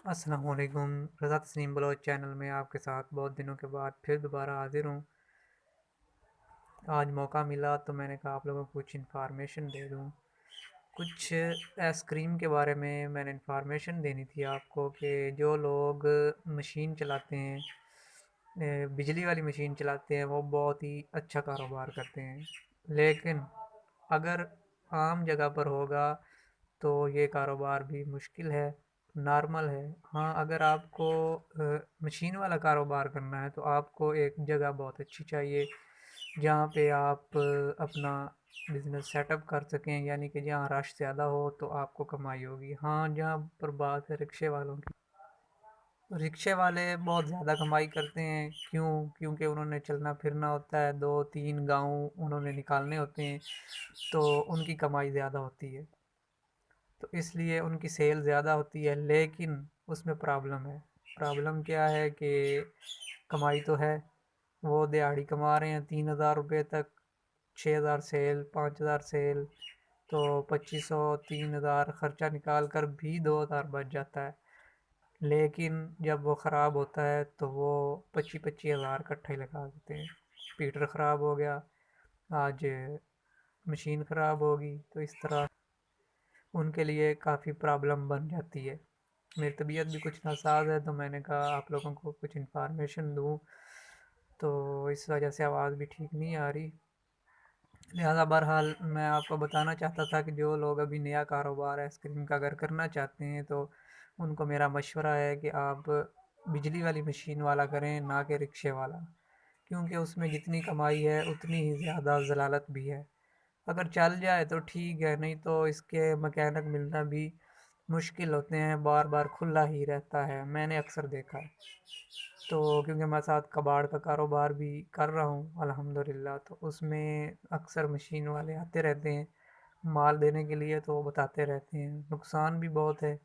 السلام علیکم۔ رضا تسنیم بلوچ چینل میں آپ کے ساتھ بہت دنوں کے بعد پھر دوبارہ حاضر ہوں۔ آج موقع ملا تو میں نے کہا آپ لوگوں کو کچھ انفارمیشن دے دوں۔ کچھ ایس کریم کے بارے میں نے انفارمیشن دینی تھی آپ کو کہ جو لوگ مشین چلاتے ہیں، بجلی والی مشین چلاتے ہیں، وہ بہت ہی اچھا کاروبار کرتے ہیں، لیکن اگر عام جگہ پر ہوگا تو یہ کاروبار بھی مشکل ہے، نارمل ہے۔ ہاں، اگر آپ کو مشین والا کاروبار کرنا ہے تو آپ کو ایک جگہ بہت اچھی چاہیے جہاں پہ آپ اپنا بزنس سیٹ اپ کر سکیں، یعنی کہ جہاں رش زیادہ ہو تو آپ کو کمائی ہوگی۔ ہاں، جہاں پر بات ہے رکشے والوں کی، رکشے والے بہت زیادہ کمائی کرتے ہیں۔ کیونکہ انہوں نے چلنا پھرنا ہوتا ہے، 2-3 گاؤں انہوں نے نکالنے ہوتے ہیں، تو ان کی کمائی زیادہ ہوتی ہے، تو اس لیے ان کی سیل زیادہ ہوتی ہے، لیکن اس میں پرابلم ہے۔ پرابلم کیا ہے کہ کمائی تو ہے، وہ دیہاڑی کما رہے ہیں 3,000 روپے تک، 6,000 سیل، 5,000 سیل، تو 2,500 3,000 خرچہ نکال کر بھی 2,000 بچ جاتا ہے، لیکن جب وہ خراب ہوتا ہے تو وہ 25,000 کٹھے لگا دیتے ہیں۔ پیٹر خراب ہو گیا، آج مشین خراب ہوگی، تو اس طرح ان کے لیے کافی پرابلم بن جاتی ہے۔ میری طبیعت بھی کچھ ناساز ہے تو میں نے کہا آپ لوگوں کو کچھ انفارمیشن دوں، تو اس وجہ سے آواز بھی ٹھیک نہیں آ رہی، لہٰذا بہرحال میں آپ کو بتانا چاہتا تھا کہ جو لوگ ابھی نیا کاروبار آئس کریم کا اگر کرنا چاہتے ہیں تو ان کو میرا مشورہ ہے کہ آپ بجلی والی مشین والا کریں، نہ کہ رکشے والا، کیونکہ اس میں جتنی کمائی ہے اتنی ہی زیادہ ضلالت بھی ہے۔ اگر چل جائے تو ٹھیک ہے، نہیں تو اس کے مکینک ملنا بھی مشکل ہوتے ہیں، بار بار کھلا ہی رہتا ہے، میں نے اکثر دیکھا ہے۔ تو کیونکہ میں ساتھ کباڑ کا کاروبار بھی کر رہا ہوں الحمدللہ، تو اس میں اکثر مشین والے آتے رہتے ہیں مال دینے کے لیے، تو وہ بتاتے رہتے ہیں۔ نقصان بھی بہت ہے،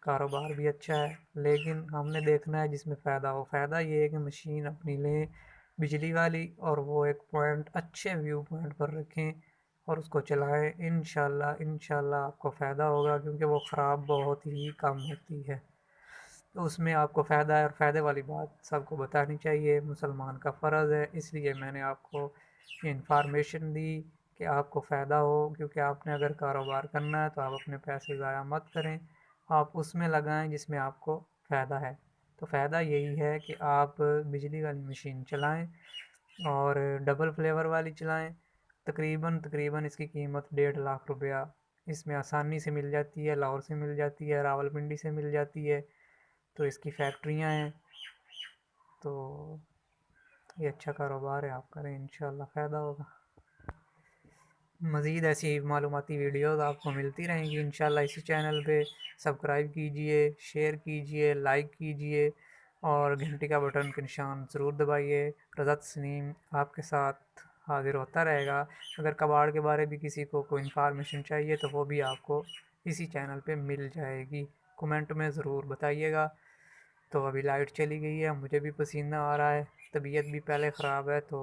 کاروبار بھی اچھا ہے، لیکن ہم نے دیکھنا ہے جس میں فائدہ ہو۔ فائدہ یہ ہے کہ مشین اپنی لیں بجلی والی، اور وہ ایک پوائنٹ اچھے ویو پوائنٹ پر رکھیں اور اس کو چلائیں، انشاءاللہ آپ کو فائدہ ہوگا، کیونکہ وہ خراب بہت ہی کم ہوتی ہے، تو اس میں آپ کو فائدہ ہے، اور فائدے والی بات سب کو بتانی چاہیے، مسلمان کا فرض ہے، اس لیے میں نے آپ کو یہ انفارمیشن دی کہ آپ کو فائدہ ہو، کیونکہ آپ نے اگر کاروبار کرنا ہے تو آپ اپنے پیسے ضائع مت کریں، آپ اس میں لگائیں جس میں آپ کو فائدہ ہے۔ تو فائدہ یہی ہے کہ آپ بجلی والی مشین چلائیں اور ڈبل فلیور والی چلائیں، تقریباً اس کی قیمت 1.5 لاکھ روپیہ اس میں آسانی سے مل جاتی ہے، لاہور سے مل جاتی ہے، راولپنڈی سے مل جاتی ہے، تو اس کی فیکٹریاں ہیں، تو یہ اچھا کاروبار ہے، آپ کریں، انشاءاللہ فائدہ ہوگا۔ مزید ایسی معلوماتی ویڈیوز آپ کو ملتی رہیں گی انشاءاللہ اسی چینل پہ۔ سبسکرائب کیجئے، شیئر کیجئے، لائک کیجئے، اور گھنٹی کا بٹن کا نشان ضرور دبائیے۔ رضا تسنیم آپ کے ساتھ حاضر ہوتا رہے گا۔ اگر کباڑ کے بارے بھی کسی کو کوئی انفارمیشن چاہیے تو وہ بھی آپ کو اسی چینل پہ مل جائے گی، کومنٹ میں ضرور بتائیے گا۔ تو ابھی لائٹ چلی گئی ہے، مجھے بھی پسینہ آ رہا ہے، طبیعت بھی پہلے خراب ہے، تو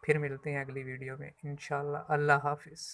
پھر ملتے ہیں اگلی ویڈیو میں انشاءاللہ۔ اللہ حافظ۔